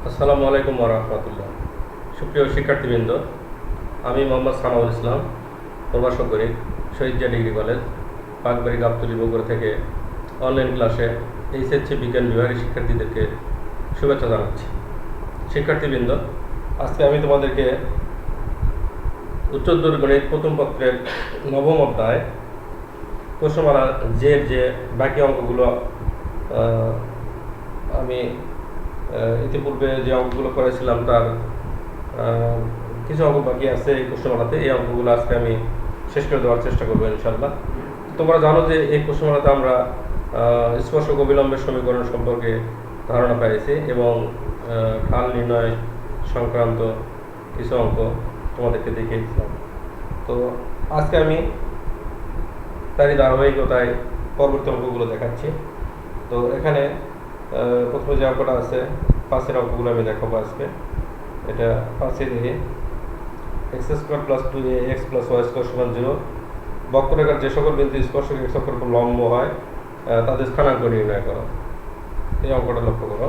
আসসালামু আলাইকুম ওয়া রাহমাতুল্লাহ। সুপ্রিয় শিক্ষার্থীবৃন্দ, আমি মোহাম্মদ সানাউল ইসলাম, প্রভাষক গণিত, শহীদ জিয়া ডিগ্রি কলেজ, পাকবাড়ি গাবতলী বগুড়া থেকে অনলাইন ক্লাসে এইচএসসি বিজ্ঞান বিভাগের শিক্ষার্থীদেরকে শুভেচ্ছা জানাচ্ছি। শিক্ষার্থীবৃন্দ, আজকে আমি তোমাদেরকে উচ্চতর গণিত প্রথম পত্রের নবম অধ্যায় প্রশ্নমালা যে বাকি অঙ্কগুলো আমি ইতিপূর্বে যে অঙ্কগুলো করেছিলাম তার কিছু অঙ্ক বাকি আছে এই প্রশ্নমালাতে। এই অঙ্কগুলো আজকে আমি শেষ করে দেওয়ার চেষ্টা করবো ইনশাল্লাহ। তোমরা জানো যে এই প্রশ্নমালাতে আমরা স্পর্শক অবিলম্বের সমীকরণ সম্পর্কে ধারণা পেয়েছি এবং ঢাল নির্ণয় সংক্রান্ত কিছু অঙ্ক তোমাদেরকে দেখিয়েছিলাম। তো আজকে আমি তারই ধারাবাহিকতায় পরবর্তী অঙ্কগুলো দেখাচ্ছি। তো এখানে প্রথমে যে অঙ্কটা আছে, পাঁচের অঙ্কগুলো আমি দেখাবো আজকে। এটা পাঁচের x square plus 2ax plus y square সমান 0, বক্ররেখার যে সকল বিন্দু স্পর্শক এক্স অক্ষের উপর লম্ব হয় তাদের স্থানাঙ্ক নির্ণয় করো। এই অঙ্কটা লক্ষ্য করো।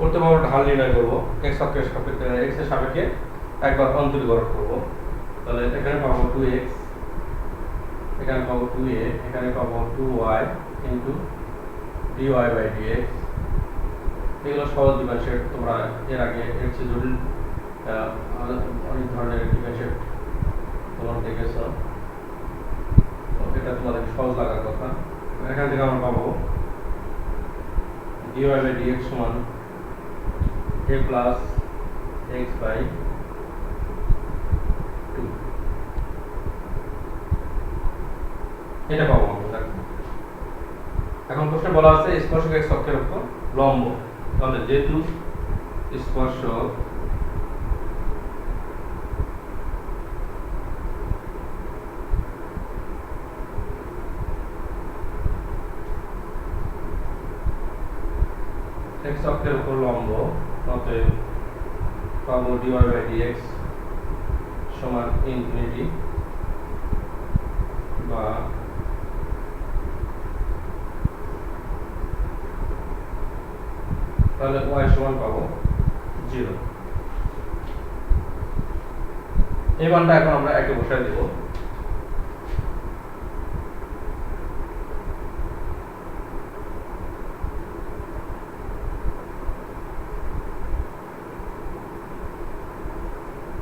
প্রথমে আমরা ঢাল নির্ণয় করবো। এক্স অক্ষের সাপেক্ষে, এক্স এর সাপেক্ষে একবার অন্তরীকরণ করবো। তাহলে এখানে পাবো 2x, এখানে পাবো 2a, এখানে পাবো 2y into dy by dx। এগুলো সহজ ডিফারেন্সিয়েট, তোমরা এর আগে এর চেয়ে জটিল অনেক ধরনের ডিফারেন্সিয়েট তোমরা দেখেছো, তো এটা তোমাদের সহজ লাগার কথা। এখান থেকে আমরা পাবো dy বাই dx সমান a প্লাস x বাই 2, এটা পাবো আমরা। এখন প্রশ্নে বলা আছে স্পর্শক x অক্ষের উপর লম্ব। তাহলে যেহেতু স্পর্শক x অক্ষের উপর লম্ব, অতএব পাবো dy বাই dx সমান ইনফিনিটি বা তাহলে y সমান পাবো 0। এই মানটা এখন আমরা একে বসায় দেব।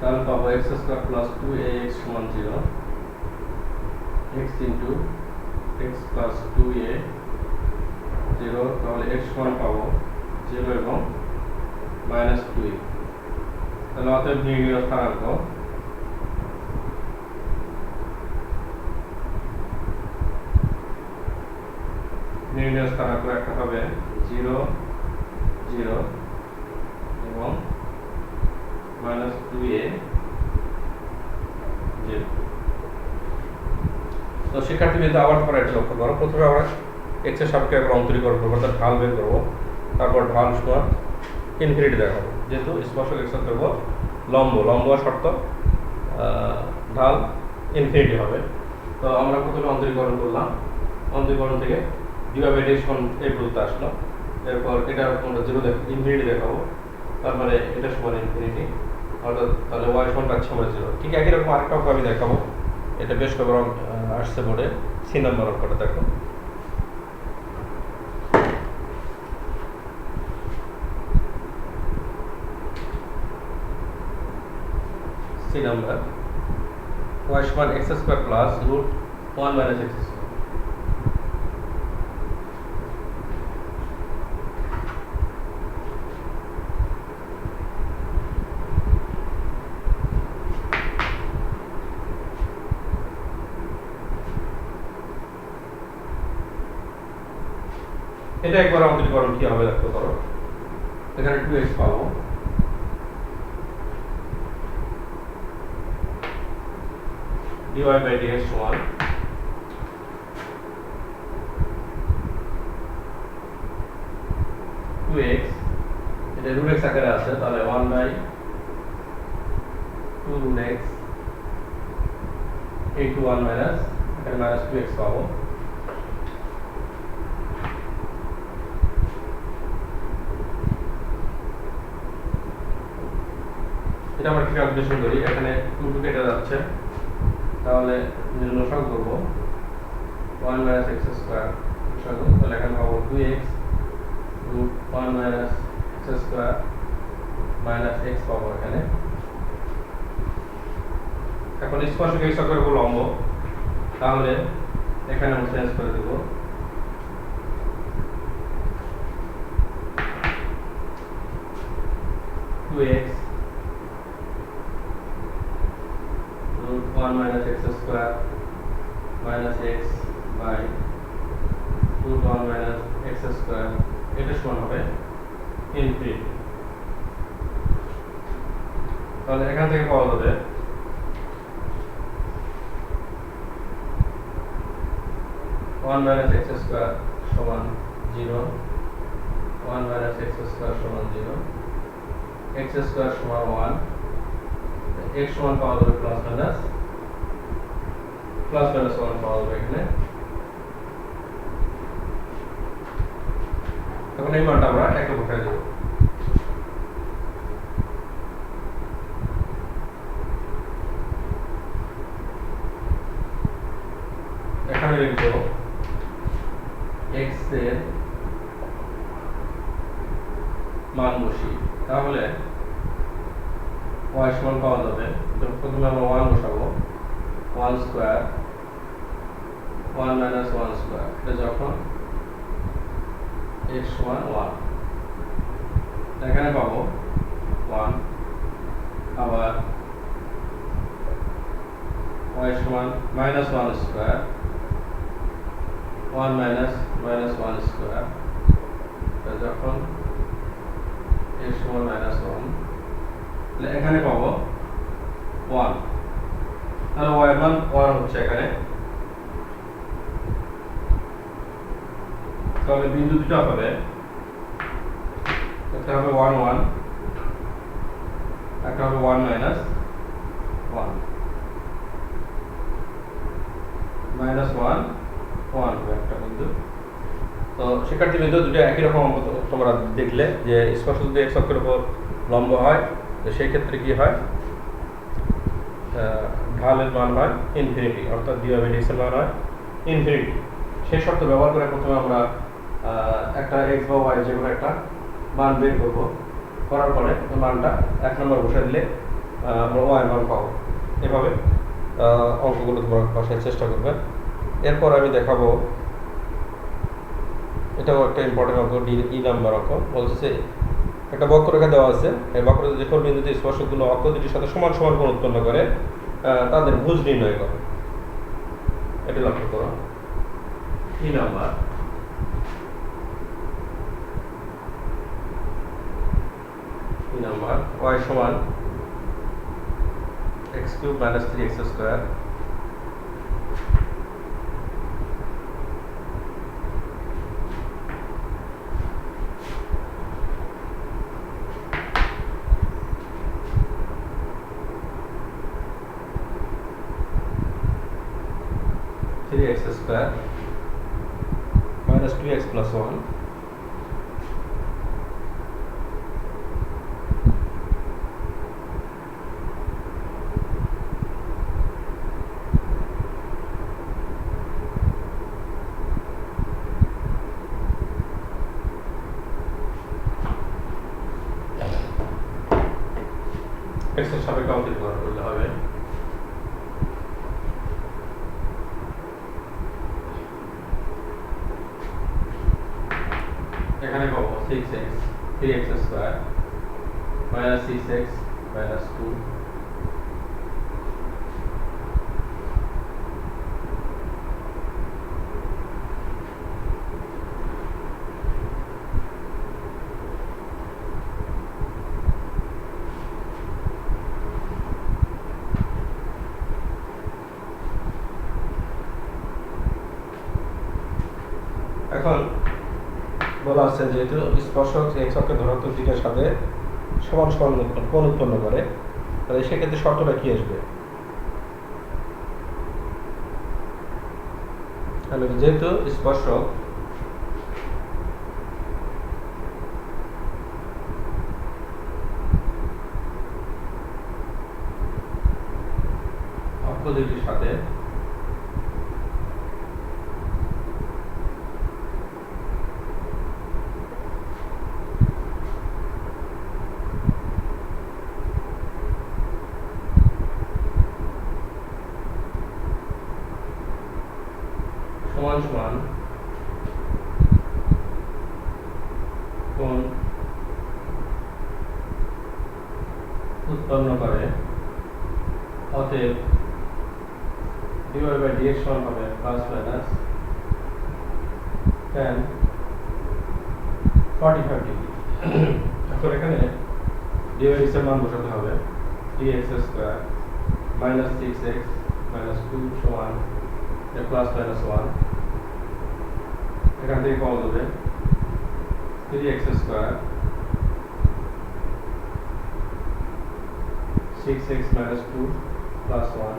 তাহলে পাবো x স্কয়ার প্লাস 2ax সমান 0, x into x plus 2a 0। তাহলে x সমান পাবো 0 এবং মাইনাস 2a। তাহলে অতএব নির্ণয় স্থানাঙ্ক একটা হবে 0 0 এবং মাইনাস 2a 0। তো শিক্ষার্থীবৃন্দ, আবার তোমরা এটা লক্ষ্য করো। প্রথমে আমরা x এর সাপেক্ষে একবার অন্তরীকরণ করবো, অর্থাৎ ঢাল বের করবো। তারপর ঢাল সমান ইনফিনিটি দেখাবো। যেহেতু স্পর্শক x অক্ষের উপর লম্ব, লম্ব শর্ত ঢাল ইনফিনিটি হবে। তো আমরা প্রথমে অন্তরীকরণ করলাম। অন্তরীকরণ থেকে dy বাই dx সমান এই পর্যন্ত আসলো। এরপর এটা আমরা 0 ইনফিনিটি দেখাবো, তার মানে এটা সমান ইনফিনিটি। অর্থাৎ তাহলে y সমান পাচ্ছি আমরা 0। ঠিক একই রকম আরেকটা অঙ্ক আমি দেখাবো, এটা বেশ কয়েকবার আসছে বোর্ডে। সি নাম্বার অঙ্কটা দেখো। সি নাম্বার y সমান x square plus root 1 minus x square. এটা একবার অন্তরীকরণ কি হবে লক্ষ্য করো। এখানে 2x পাবো, dy বাই dx সমান 2x, এটা রুট x আকারে আছে, তাহলে 1 by 2 root x into 1 minus, এখানে মাইনাস 2x পাবো। এটা আমরা কি ক্যালকুলেশন করি, এখানে 2 2 কেটে যাচ্ছে, তাহলে লসাগু করব 1 মাইনাস x স্কয়ার লসাগু, তাহলে এখানে পাবো 2x root 1 minus x square minus x পাবো এখানে। এখন স্পর্শক x অক্ষের উপর লম্ব, তাহলে এখানে আমরা চেঞ্জ করে দেব 2x root 1 minus x square minus x by root 1 minus x square, এটা সমান হবে ইনফিনিটি। তাহলে এখান থেকে পাওয়া যাবে one minus x square সমান 0, 1 minus x square সমান 0, x square সমান 1, x সমান পাওয়া যাবে প্লাস মাইনাস 1 পাওয়া যাবে এখানে। এখন এই মানটা আমরা একে বসাই দেব। এখানে লিখব x এর মান বসি, তাহলে y সমান পাওয়া যাবে, প্রথমে আমরা 1 বসাবো, 1 স্কয়ার 1 মাইনাস 1 স্কয়ার, এটা যখন x সমান 1, এখানে পাবো 1, আবার y সমান মাইনাস 1 স্কয়ার 1 মাইনাস 1 স্কয়ার, এটা যখন x সমান মাইনাস 1, তাহলে এখানে পাবো 1, তাহলে y এর মান 1 হচ্ছে এখানে। তাহলে বিন্দু দুটো হবে, একটা হবে 1 1, একটা হবে 1 মাইনাস 1, মাইনাস 1 1 হবে একটা বিন্দু। তো শিক্ষার্থী বিন্দু দুটো একই রকম তোমরা দেখলে যে স্পর্শ যদি x অক্ষের উপর লম্ব হয়, তো সেই ক্ষেত্রে কি হয়, ঢালের মান হয় ইনফিনিটি, অর্থাৎ dy বাই dx এর মান হয় ইনফিনিটি। সেই শর্ত ব্যবহার করে প্রথমে আমরা একটা x বা y যে কোনো একটা মান বের করব, করার পরে মানটা 1 নম্বর বসে দিলে আমরা y এর মান পাবো। এভাবে অঙ্কগুলো তোমরা কষার চেষ্টা করবে। এরপর আমি দেখাবো, এটাও একটা ইম্পর্টেন্ট অঙ্ক, ই নাম্বার অঙ্ক। বলছে একটা বক্ররেখা দেওয়া আছে, এই বক্ররেখা যে কোন বিন্দুতে স্পর্শকগুলো অক্ষ দুটির সাথে সমান সমান কোণ উৎপন্ন করে তাদের ভুজ নির্ণয় করো। এটা লক্ষ্য করো, ই নাম্বার y সমান x cube minus 3x square minus 2x plus 1 3x x এর সাপেক্ষে অঙ্কিত করলে হবে এখানে পাবো 6x 3x square minus 6x minus 2 এখন বলা আছে যেহেতু স্পর্শক x অক্ষের ধনাত্মক দিকের সাথে সমান সমান কোণ উৎপন্ন করে তাহলে সেক্ষেত্রে শর্তটা কি আসবে তাহলে যেহেতু স্পর্শক অক্ষ দুটির সাথে সমান সমান কোণ উৎপন্ন করে অতএব dy by dx সমান হবে প্লাস মাইনাস tan 45 ডিগ্রি। এখন এখানে dy dx এর মান বসাতে হবে 3x square minus 6x minus 2 সমান প্লাস মাইনাস 1 এখান থেকে কমন হবে 3x square 6x minus 2 plus 1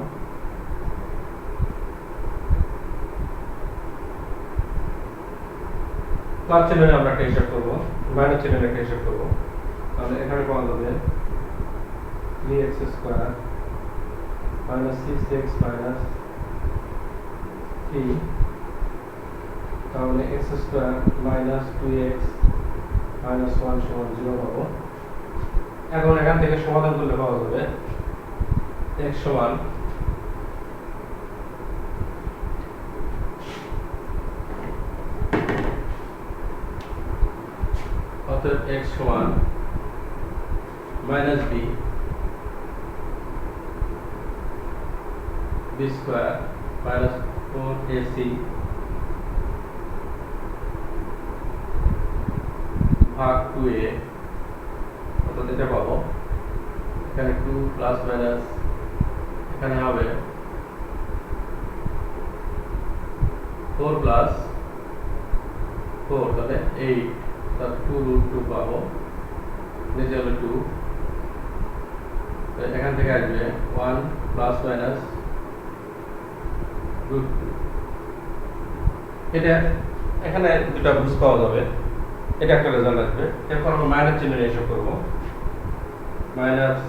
plus চিহ্নে আমরা একটা হিসাব করব মাইনাস চিহ্নে একটা হিসাব করব তাহলে এখানে কমন হবে 3x square minus 6x minus 3 তাহলে x square minus 2x minus 1 সমান 0 পাবো। এখন এখান থেকে সমাধান করলে পাওয়া যাবে x সমান অতএব x সমান minus b square minus 4ac ভাগ 2a অর্থাৎ এটা পাবো এখানে 2 প্লাস মাইনাস এখানে হবে 4 প্লাস 4 তাহলে 8 তার 2 রুট 2 পাবো নিচে হলো 2 তো এখান থেকে আসবে 1 প্লাস মাইনাস রুট 2 এটা এখানে দুটো ভুজ পাওয়া যাবে এটা একটা রেজাল্ট আসবে। এরপর আমরা মাইনাস চিহ্ন হিসাব করব মাইনাস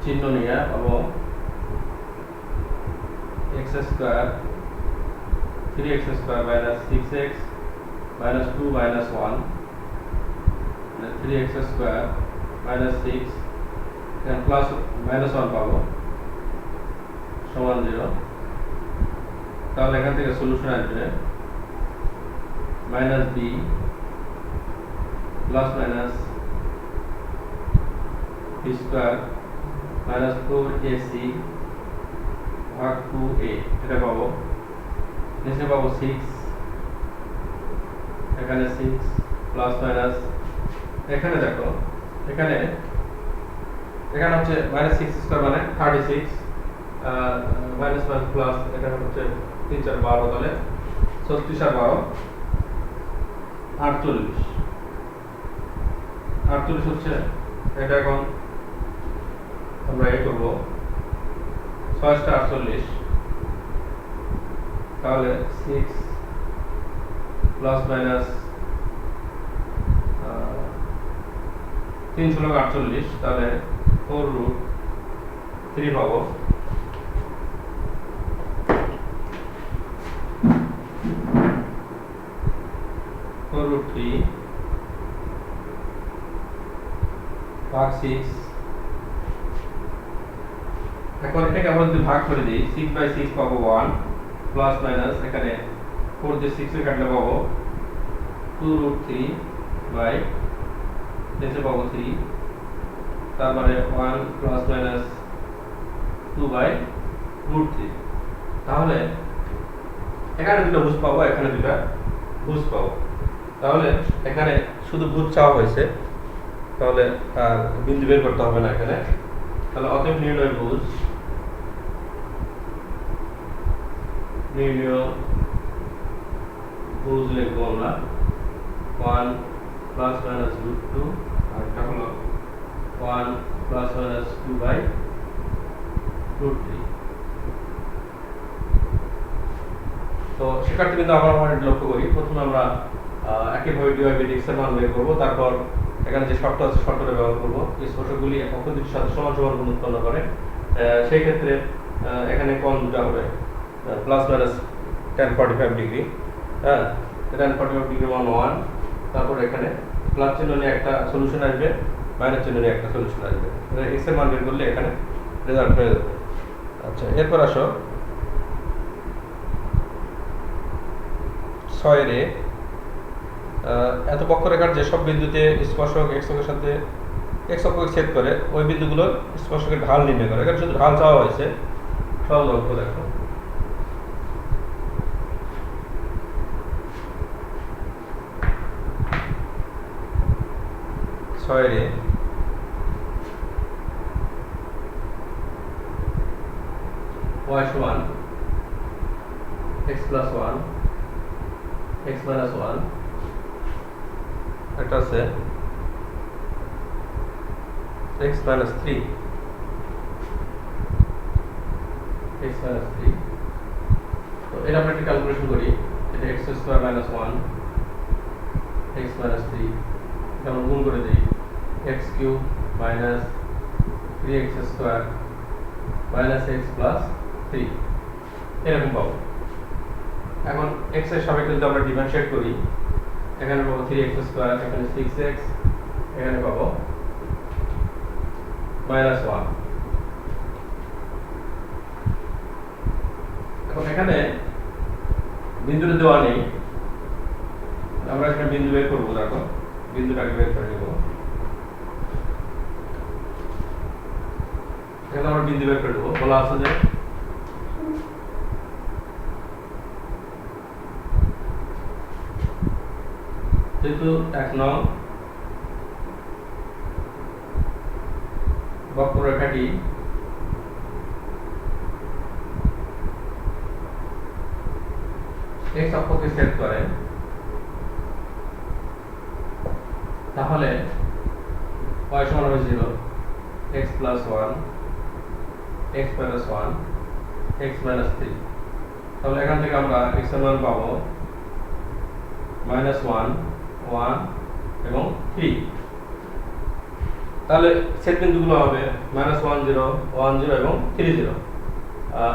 চিহ্ন নিয়ে পাবো x square 3x square minus 6x minus 2 minus 1 মানে 3x square minus 6 then plus minus 1 পাবো সমান 0 তাহলে এখান থেকে সলিউশন আসবে minus b plus minus b square minus 4ac ভাগ 2a এটা পাবো নিচে পাবো 6 এখানে 6 প্লাস মাইনাস এখানে দেখো এখানে হচ্ছে minus 6 স্কয়ার মানে 36 মাইনাস প্লাস এখানে হচ্ছে 3 4 12 তাহলে 36 আর 12 48 হচ্ছে এটা এখন আমরা এই করব 6 টা 48 তাহলে 6 প্লাস মাইনাস 3 × 48 তাহলে 4 রুট 3 পাবো root 3 ভাগ 6। এখন এটাকে আমরা যদি ভাগ করে দিই 6/6 পাবো 1 প্লাস মাইনাস এখানে 4 দিয়ে 6 এর কাটলে পাবো 2√3 বাই নিচে পাবো 3, তারপরে 1 প্লাস মাইনাস 2/√3। তাহলে এখানে দুটো ভুজ পাবো, এখানে দুটো ভুজ পাবো। তাহলে এখানে শুধু ভুজ চাওয়া হয়েছে, তাহলে আর বিন্দু বের করতে হবে না এখানে। তাহলে অতএব নির্ণয় ভুজ লিখবো আমরা 1 প্লাস মাইনাস √2 আর এটা হলো 1 প্লাস মাইনাস 2/√3। তো শিক্ষার্থী কিন্তু আমরা লক্ষ্য করি, প্রথমে আমরা একইভাবে dy/dx এর মান বের করব, তারপর এখানে যে শর্ত আছে শর্তটা ব্যবহার করব। এই শর্তগুলি একক দুটির সাথে সমান সমান গুণ উৎপন্ন করে। সেই ক্ষেত্রে এখানে কোণ দুটো হবে প্লাস মাইনাস tan 45 ডিগ্রি। হ্যাঁ, tan 45 ডিগ্রি মান 1, তারপর এখানে প্লাস চিহ্ন নিয়ে একটা সলিউশন আসবে, মাইনাস চিহ্ন নিয়ে একটা সলিউশন আসবে। x এর মান বের করলে এখানে রেজাল্ট হয়ে যাবে। আচ্ছা, এরপর আসো 6 এর এত বক্ররেখার যেসব বিন্দুতে স্পর্শক x অক্ষের সাথে x অক্ষকে ছেদ করে ওই বিন্দুগুলোর স্পর্শকের ঢাল নির্ণয় করে। এখানে শুধু ঢাল চাওয়া হয়েছে। সহজ অঙ্ক দেখো, y সমান x প্লাস 1 x মাইনাস 1, এটা আছে x মাইনাস 3 তো এটা আমরা একটা ক্যালকুলেশন করি। এটা x square minus 1 x minus 3, এটা আমরা গুণ করে দিই x cube minus 3x square minus x plus 3 এরকম পাবো। এখন x এর সাপেক্ষে যদি আমরা ডিফারেন্সিয়েট করি, এখানে পাবো 3x স্কয়ার, এখানে 6x, এখানে পাবো মাইনাস 1। এখন এখানে বিন্দুটা দেওয়া নেই, আমরা এখানে বিন্দু বের করবো। দেখো বিন্দুটাকে বের করে নেব। এখানে আমরা বিন্দু বের করে দেবো। বলা আছে যে যেহেতু 1 নং বক্ররেখাটি x অক্ষকে ছেদ করে, তাহলে y সমান হবে 0, x plus 1 x minus 1 x minus 3। তাহলে এখান থেকে আমরা x এর মান পাবো মাইনাস 1 1 এবং 3। তাহলে ছেদ বিন্দুগুলো হবে মাইনাস 1 0 1 0 এবং 3 0।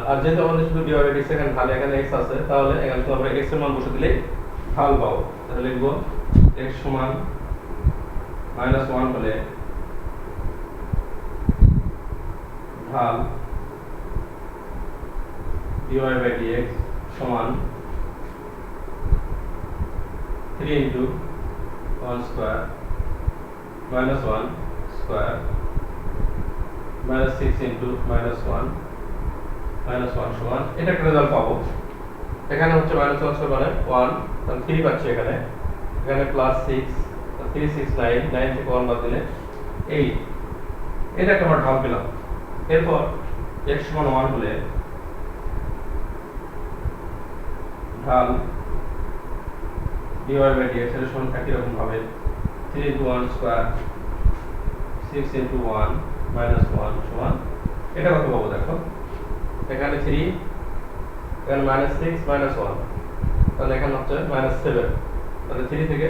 আর যেহেতু আমাদের শুধু dy/dx এখানে ঢাল এখানে x আছে, তাহলে এখানে তো আমরা x এর মান বসে দিলে ঢাল পাবো। তাহলে লিখবো x সমান মাইনাস 1 হলে ঢাল dy/dx সমান 3 into 1 square minus 1 square minus 6 into minus 1 সমান এটা একটা রেজাল্ট পাবো। এখানে হচ্ছে মাইনাস 1 square মানে 1, তাহলে 3 পাচ্ছি এখানে। এখানে প্লাস 6 3 6 9 9 থেকে 1 বাদ দিলে 8। এটা একটা আমরা ঢাল পেলাম। এরপর x সমান 1 হলে ঢাল dy/dx এর সমান একই রকম ভাবে 3 into 1 square 6 into 1 minus 1 সমান এটা কত পাবো দেখো। এখানে 3, এখানে minus 6 minus 1, তাহলে এখানে হচ্ছে minus 7। তাহলে 3 থেকে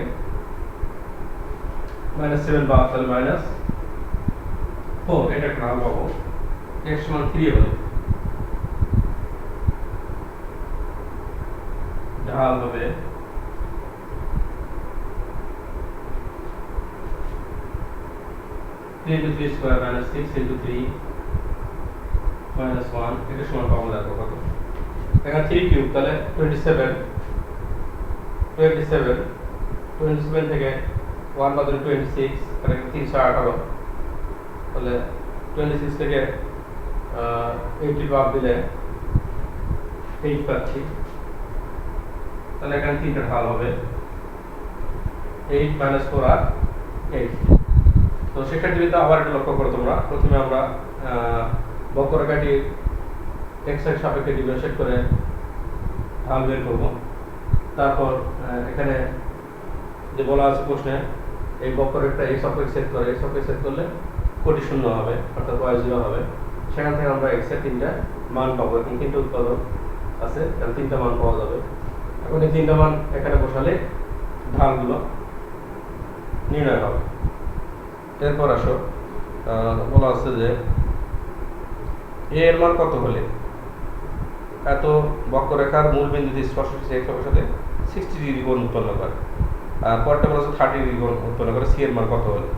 minus 7 বাদ, তাহলে minus 4। এটা একটা ঢাল পাবো। x সমান 3 হলে ঢাল হবে 3 into 3 square minus 6 into 3 minus 1 এটা সমান পাবো দেখো কত এখানে 3 কিউব তাহলে 27 থেকে 1 বাদ দিলে 26 তাহলে 318 তাহলে 26 থেকে 80 বাদ দিলে 8 পাচ্ছি তাহলে এখানে তিনটা ঢাল হবে 8 minus 4 আর 8 তো শিক্ষার্থীবৃন্দ আবার এটা লক্ষ্য করো তোমরা প্রথমে আমরা বক্ররেখাটি x এর সাপেক্ষে ডিফারেন্সিয়েট করে ঢাল বের করব তারপর এখানে যে বলা আছে প্রশ্নে এই বক্ররেখাটা x অক্ষে সেট করলে কোটি শূন্য হবে অর্থাৎ y0 হবে সেখান থেকে আমরা x এর তিনটা মান পাবো এবং তিনটা উৎপাদক আছে তাহলে তিনটা মান পাওয়া যাবে এখন এই তিনটা মান এখানে বসালে ঢালগুলো নির্ণয় হবে এরপর আসো বলা আছে যে a এর মান কত হলে এত বক্ররেখার মূল বিন্দুতে স্পর্শকাতর x অক্ষের সাথে 60 ডিগ্রি কোণ উৎপন্ন করে আর পরটা বলা আছে 30 ডিগ্রি কোণ উৎপন্ন করে c এর মান কত হলে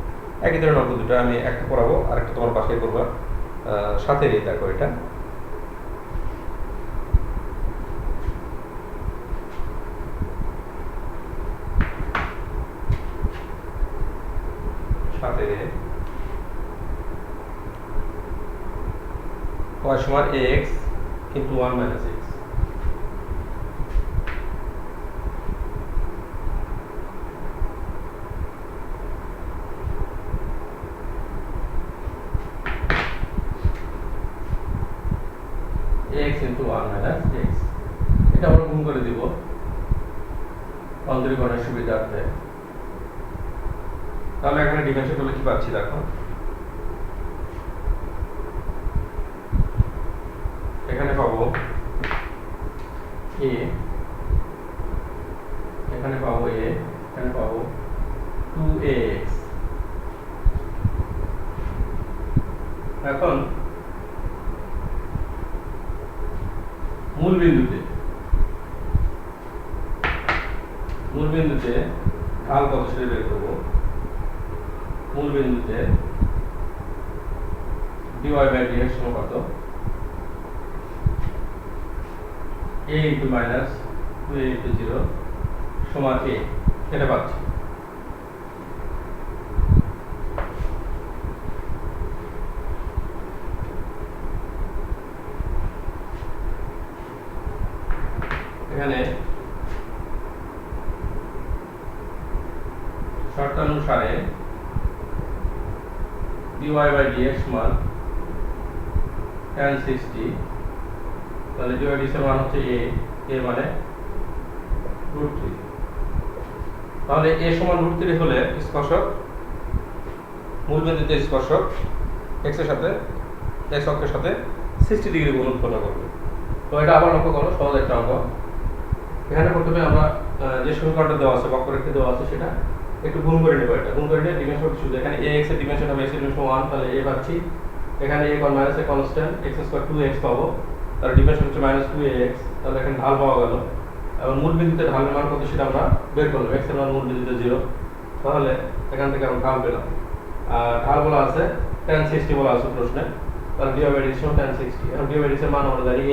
একই ধরনের অঙ্ক দুটো আমি একটা পড়াবো আর একটা তোমার পাশে করবা সাথে রেখে দেখো এটা সাথে y সমান ax into 1 minus x x into 1 minus x এটা আমরা গুণ করে দিব অন্তরীকরণের সুবিধার্থে তাহলে এখানে ডিফারেন্সিয়েট করলে কি পাচ্ছি দেখো এখানে পাবো a এখানে পাবো a এখানে পাবো 2ax এখন মূল বিন্দুতে ঢাল কত সেটা বের করবো মূল বিন্দুতে dy by dx সমান কত a into minus 2a into 0 সমান a এটা পাচ্ছি এখানে শর্তানুসারে dy by dx সমান tan 60 তাহলে dy by dx এর মান হচ্ছে a মানে √3 তাহলে a সমান √3 হলে স্পর্শক মূল বিন্দুতে স্পর্শক x এর সাথে x অক্ষের সাথে 60 ডিগ্রি কোণ উৎপন্ন করবে তো এটা আবার লক্ষ্য করো সহজ একটা অঙ্ক এখানে প্রথমে আমরা যে সমীকরণটা দেওয়া আছে বক্ররেখা দেওয়া আছে সেটা একটু গুণ করে নেব এটা গুণ করে নিয়ে ডিমেনশন শুধু এখানে ax এর ডিমেনশন হবে x এর ডিমেনশন 1 তাহলে a পাচ্ছি এখানে a কোণ minus a constant x square 2x পাবো তার ডিমেনশন হচ্ছে -2ax তাহলে এখানে ঢাল পাওয়া গেল এবং মূল বিন্দুতে ঢালের মান কত সেটা আমরা বের করলাম x এর মান মূল বিন্দুতে 0 তাহলে এখান থেকে আমরা ঢাল পেলাম আর ঢাল বলা আছে tan 60 বলা আছে প্রশ্নে তাহলে dy by dx সমান tan 60 এখন dy by dx এর মান আমরা জানি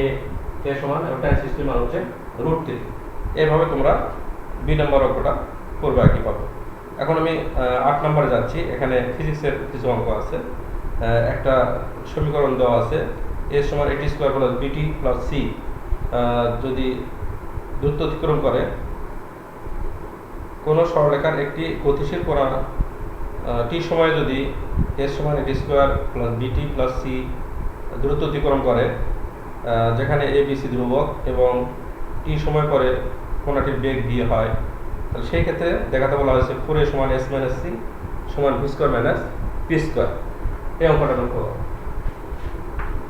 a সমান এবং tan 60 এর মান হচ্ছে √3 এইভাবে তোমরা b নম্বর অঙ্কটা করবে একই পাবে এখন আমি 8 নম্বরে যাচ্ছি এখানে ফিজিক্সের কিছু অঙ্ক আছে একটা সমীকরণ দেওয়া আছে a সমান at square plus bt plus c যদি দূরত্ব অতিক্রম করে কোন সরলরেখার একটি গতিশীল কোণ t সময়ে যদি a সমান at square plus bt plus c দূরত্ব অতিক্রম করে যেখানে a b c ধ্রুবক এবং t সময় পরে কোণটির বেগ v হয় তাহলে সেই ক্ষেত্রে দেখাতে বলা হয়েছে 4a সমান s মাইনাস c সমান v square minus p square এই অঙ্কটা লক্ষ্য করো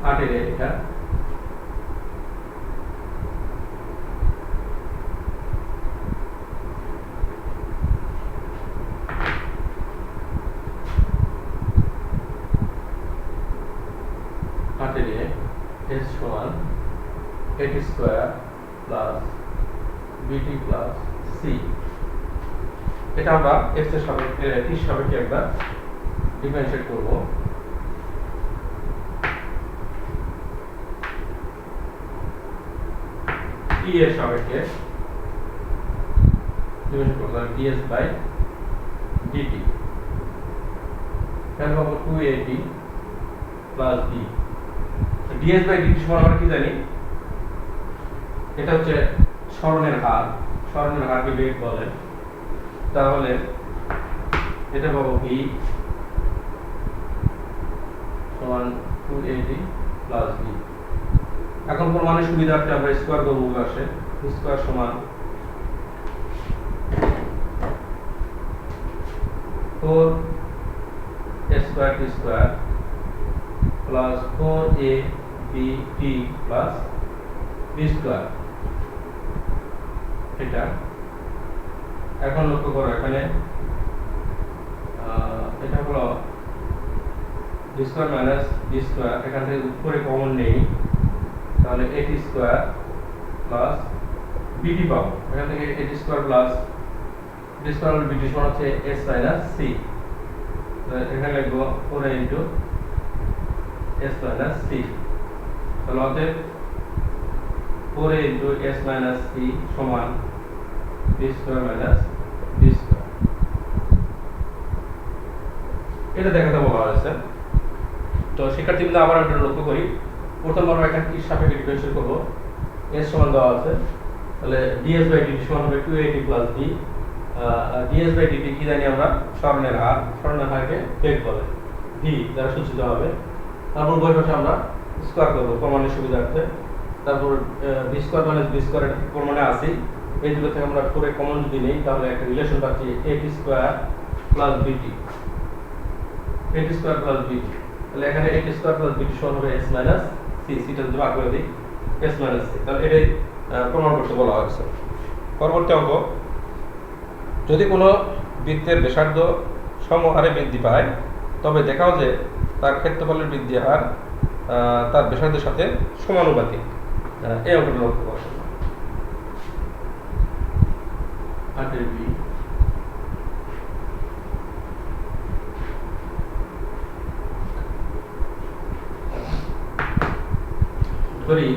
8 এর এটা s সমান at square plus bt plus c এটা আমরা x এর সাপেক্ষে t এর সাপেক্ষে একবার ডিফারেন্সিয়েট করব। টি এর সাপেক্ষে ডিফারেন্সিয়েট করব, তাহলে ds বাই dt তাহলে পাবো 2at plus b। ds by dt সমান আমরা কি জানি, এটা হচ্ছে সরণের হার, সরণের হারকে বেগ বলে। তাহলে এটা পাবো v সমান 2at প্লাস b। এখন প্রমাণের সুবিধার্থে আমরা স্কয়ার করব, আসে স্কয়ার সমান 4 square T square plus 4ab plus b square. এটা এখন লক্ষ্য করো, এখানে এটা হলো b square minus b square, এখান থেকে উপরে কমন নেই, তাহলে at স্কয়ার প্লাস bt পাবো। এখান থেকে at square plus b square হল bt সমান হচ্ছে s মাইনাস c। এখানে লিখবো 4 ইনটু s মাইনাস c। তাহলে অতএব 4 ইনটু s মাইনাস c সমান b square minus b square. এটা দেখাতে বলা হয়েছে। তো শিক্ষার্থীবৃন্দ আবার একটা লক্ষ্য করি, প্রথম আমরা এখানে কি সাপেক্ষে ডিফারেন্সিয়েট করব, s সমান দেওয়া আছে, তাহলে ds বাই dt সমান হবে 2at plus b। ds by dt কি জানি আমরা, সরণের হার, সরণের হারকে বেগ বলে, v দ্বারা সূচিত হবে। তারপর বই পাশে আমরা স্কয়ার করব প্রমাণের সুবিধার্থে। তারপর b square minus b square এটা প্রমাণে আছে, এই দুটো থেকে আমরা করে কমন যদি নেই তাহলে একটা রিলেশন পাচ্ছি at square plus bt, at square plus bt। তাহলে এখানে at স্কয়ার প্লাস bt সমান হবে s মাইনাস c, সিটা যদি ভাগ করে দিই s মাইনাস c। তাহলে এটাই প্রমাণ করতে বলা হয়েছে। পরবর্তী অঙ্ক, যদি কোনো বৃত্তের ব্যাসার্ধ সমহারে বৃদ্ধি পায় তবে দেখাও যে তার ক্ষেত্রফলের বৃদ্ধি হার তার ব্যাসার্ধের সাথে সমানুপাতিক। এই অঙ্কটা লক্ষ্য করো। ধরি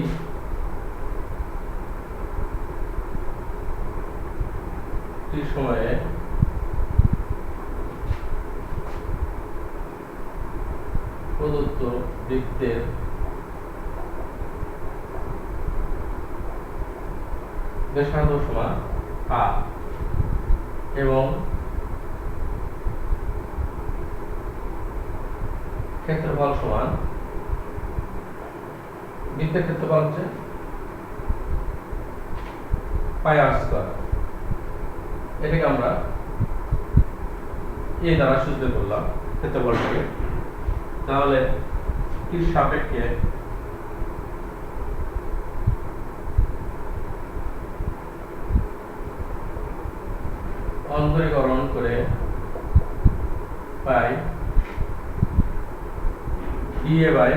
সময়ে প্রদত্ত বৃত্তের ব্যাসার্ধ সমান r এবং ক্ষেত্রফল সমান, বৃত্তের ক্ষেত্রফল হচ্ছে পাই r স্কয়ার। এটাকে আমরা a দ্বারা সূচিত করলাম ক্ষেত্রফলটাকে। তাহলে কি সাপেক্ষে অন্তরীকরণ করে পাই dA বাই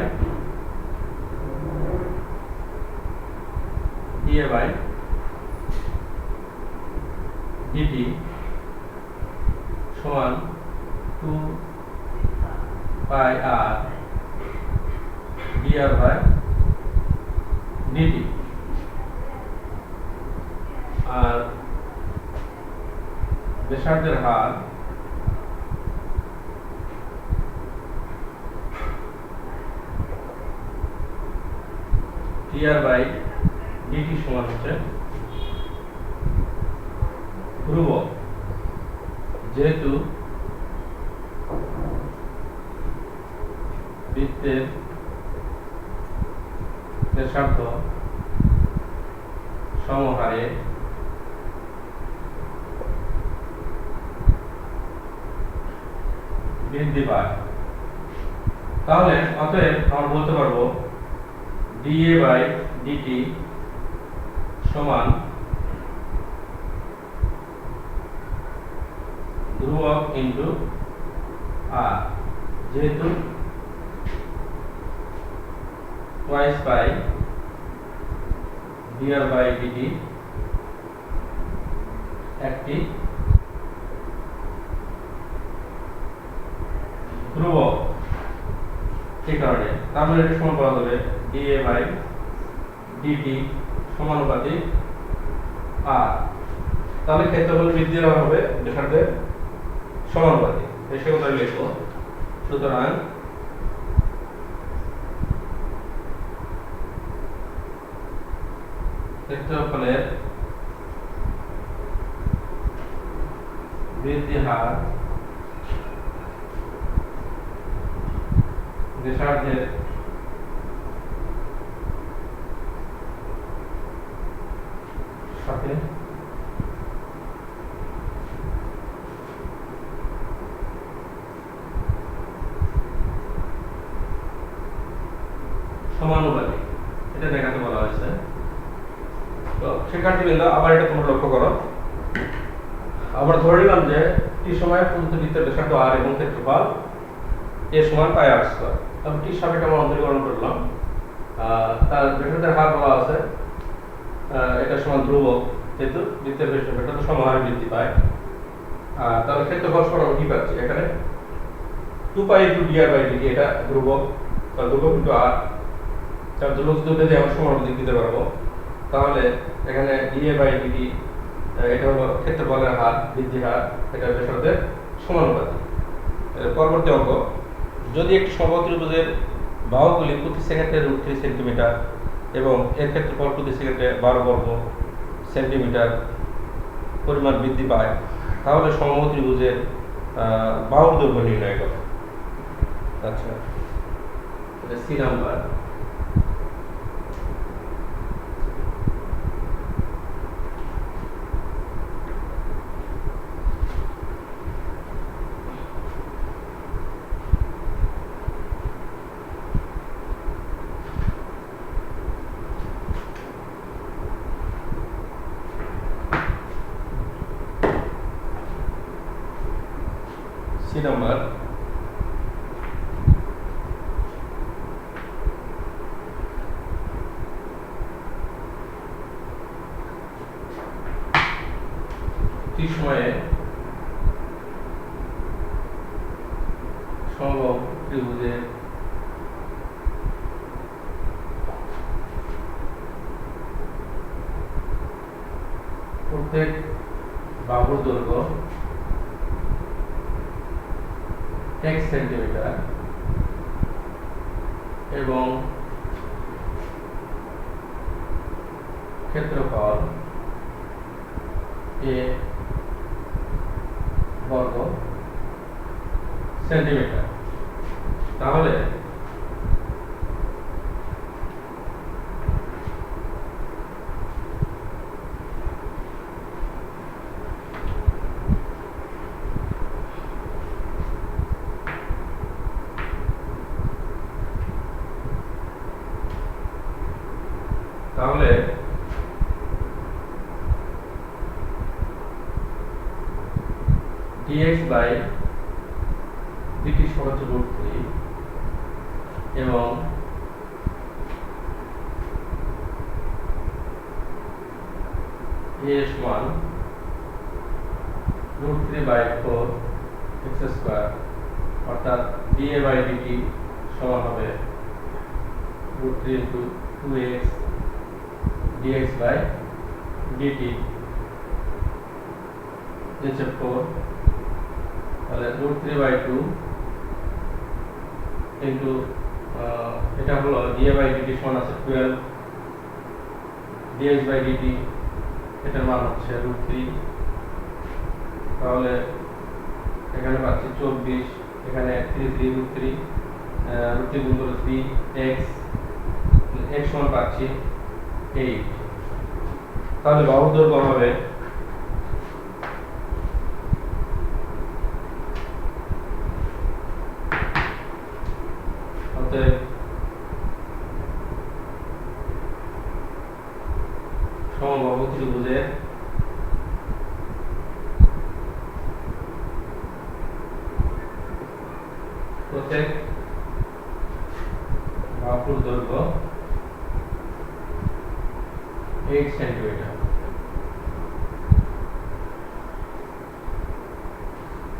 dt সমান 2 পাই r dr বাই dt। আর ব্যাসার্ধের হার dr বাই dt সমান হচ্ছে ধ্রুবক, যেহেতু বৃত্তের ব্যাসার্ধ সমহারে বৃদ্ধি পায়। তাহলে অতএব আমরা বলতে পারবো dA বাই dt সমান ধ্রুবক ইনটু r, যেহেতু twice pi dr by dt একটি ধ্রুবক, এই কারণে তার মানে এটা সমান করা যাবে dA বাই dt সমানুপাতিক r। তাহলে ক্ষেত্রফল বৃদ্ধির হার হবে ব্যাসার্ধের সমানুপাতিক। সে কথা লিখবো। সুতরাং ক্ষেত্রফলের বৃদ্ধি হার ব্যাসার্ধের সাথে সমানুপাতিক, এটা দেখাতে বলা হয়েছে। তো শিক্ষার্থীবৃন্দ, আবার এটা তোমরা লক্ষ্য করো। আমরা ধরে নিলাম যে টি সময়ে প্রদত্ত বৃত্তের ব্যাসার্ধ r এবং ক্ষেত্রফল a সমান পাই r স্কয়ার। তবে টি সাপেক্ষে আমরা অন্তরীকরণ করলাম। তার ব্যাসার্ধের হার বলা আছে এটা সমান ধ্রুবক, যেহেতু বৃত্তের ব্যাসার্ধ সমহারে বৃদ্ধি পায়। তাহলে ক্ষেত্রফল সমান কি পাচ্ছি এখানে 2 pi into dr by dt, এটা ধ্রুবক, তাহলে ধ্রুবক ইনটু r। তার ধ্রুবক যদি আমরা সমানুপাতিক দিতে পারবো, তাহলে এখানে dA বাই dt এটা হলো ক্ষেত্রফলের হার, বৃদ্ধি হার, এটা ব্যাসার্ধের সমানুপাতিক। পরবর্তী অঙ্ক, যদি একটি সমত্রিভুজের বাহুগুলি প্রতি সেকেন্ডে √3 সেন্টিমিটার এবং এর ক্ষেত্রফল প্রতি সেকেন্ডে 12 বর্গ সেন্টিমিটার পরিমাণ বৃদ্ধি পায়, তাহলে সমত্রিভুজের বাহুর দৈর্ঘ্য নির্ণয় করো। আচ্ছা, এটা সি নাম্বার। সি নাম্বার, টি সময়ে সমবাহু ত্রিভুজের প্রত্যেক বাহুর দৈর্ঘ্য 1 সেন্টিমিটার এবং ক্ষেত্রফল a বর্গ সেন্টিমিটার। তাহলে তাহলে dx বাই dt সমান √3 এবং a সমান √3 বাই 4 x স্কয়ার, অর্থাৎ dA বাই dt সমান হবে √3 into 2x dx by dt নিচে 4, তাহলে √3 বাই 2 ইনটু এটা হলো dA বাই dt সমান আছে 12 dx বাই dt, এটার মান হচ্ছে √3। তাহলে এখানে পাচ্ছি 24, এখানে 3 3 √3 √3 গুণ করে 3x, x সমান পাচ্ছি 8। তাহলে বাহুর দৈর্ঘ্য হবে সমবাহু ত্রিভুজের প্রত্যেক বাহুর দৈর্ঘ্য 8 সেন্টিমিটার।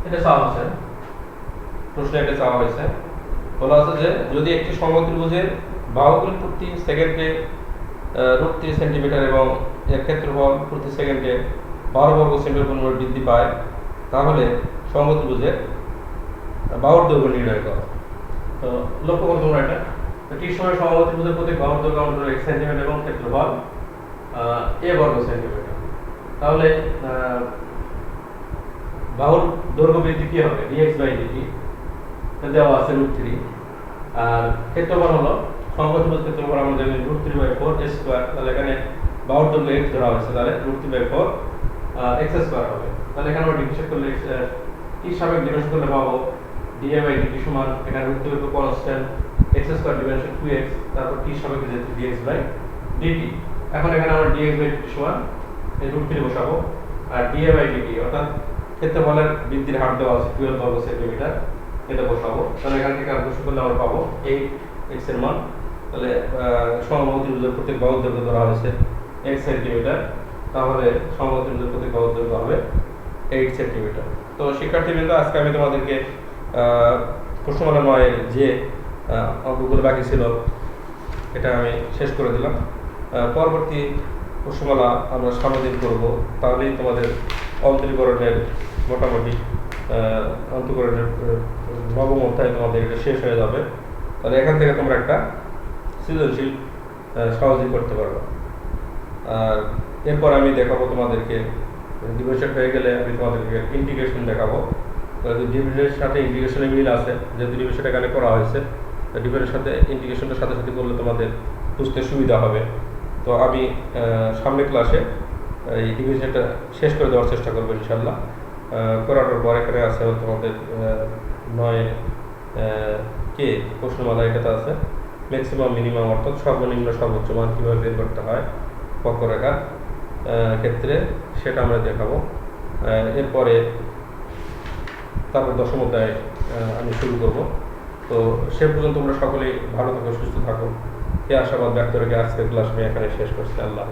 এটা সহজ আছে। প্রশ্নে এটা চাওয়া হয়েছে, বলা আছে যে যদি একটি সমত্রিভুজের বাহুগুলি প্রতি সেকেন্ডে √3 সেন্টিমিটার এবং এর ক্ষেত্রফল প্রতি সেকেন্ডে 12 বর্গ সেন্টিমিটার পরিমাণ বৃদ্ধি পায়, তাহলে সমত্রিভুজের বাহুর দৈর্ঘ্য নির্ণয় করো। তো লক্ষ্য করো তোমরা এটা, টি সময় সমত্রিভুজের প্রতি বাহুর দৈর্ঘ্য আমরা 1 সেন্টিমিটার এবং ক্ষেত্রফল a বর্গ সেন্টিমিটার। তাহলে বাহুর দৈর্ঘ্য বৃদ্ধি কি হবে, dx/dt দেওয়া আছে √3, আর ক্ষেত্রফল হলো সমত্রিভুজ ক্ষেত্রফল আমরা জানি √3/4 স্কয়ার। তাহলে এখানে বাহুর দৈর্ঘ্য x ধরা হয়েছে, তাহলে √3/4 x স্কয়ার হবে। তাহলে এখানে আমরা ডিফারেন্সিয়েট করলে t সাপেক্ষে ডিফারেন্সিয়েট করলে পাবো dA/dt সমান এখানে √3/4 কনস্ট্যান্ট x স্কয়ার ডিভাইডেশন 2x, তারপর t সাপেক্ষে যেহেতু dx/dt। এখন এখানে আমরা dx/dt সমান এই √3 বসাবো, আর dA/dt অর্থাৎ ক্ষেত্রফলের বৃদ্ধির হার দেওয়া আছে 12 বর্গ সেন্টিমিটার, এটা বসাবো। তাহলে এখান থেকে আর বসে করলে আমরা পাবো 8x এর মান। তাহলে সমত্রিভুজের প্রত্যেক বাহুর দৈর্ঘ্য ধরা হয়েছে 1 সেন্টিমিটার, তাহলে সমত্রিভুজের প্রত্যেক বাহুর দৈর্ঘ্য হবে 8 সেন্টিমিটার। তো শিক্ষার্থীবৃন্দ, আজকে আমি তোমাদেরকে প্রশ্নমালা 9 এর যে অঙ্কগুলো বাকি ছিল এটা আমি শেষ করে দিলাম। পরবর্তী প্রশ্নমালা আমরা সামনের দিন করব, তাহলেই তোমাদের অন্তরীকরণের মোটামুটি অন্তরীকরণের নবম অধ্যায় তোমাদের এটা শেষ হয়ে যাবে। তাহলে এখান থেকে তোমরা একটা সৃজনশীল সহজেই করতে পারবে। আর এরপর আমি দেখাবো তোমাদেরকে, ডিভিশন হয়ে গেলে আমি তোমাদেরকে ইন্টিগ্রেশন দেখাবো। ডিভিশনের সাথে ইন্টিগ্রেশনের মিল আছে, যেহেতু ডিভিশন এখানে করা হয়েছে, ডিভিশনের সাথে ইন্টিগ্রেশনের সাথে সাথে করলে তোমাদের বুঝতে সুবিধা হবে। তো আমি সামনের ক্লাসে এই ডিভিশনটা শেষ করে দেওয়ার চেষ্টা করবো ইনশাল্লাহ। করানোর পর এখানে আছে তোমাদের 9 কে প্রশ্নমালা, এটাতে আছে ম্যাক্সিমাম মিনিমাম অর্থাৎ সর্বনিম্ন সর্বোচ্চ মান কীভাবে বের করতে হয় বক্ররেখার ক্ষেত্রে, সেটা আমরা দেখাবো। এরপরে তারপর দশম অধ্যায় আমি শুরু করব। তো সে পর্যন্ত তোমরা সকলেই ভালো থাকো, সুস্থ থাকো, এই আশাবাদ ব্যক্ত রেখে আজকের ক্লাস আমি এখানে শেষ করছি। আল্লাহ।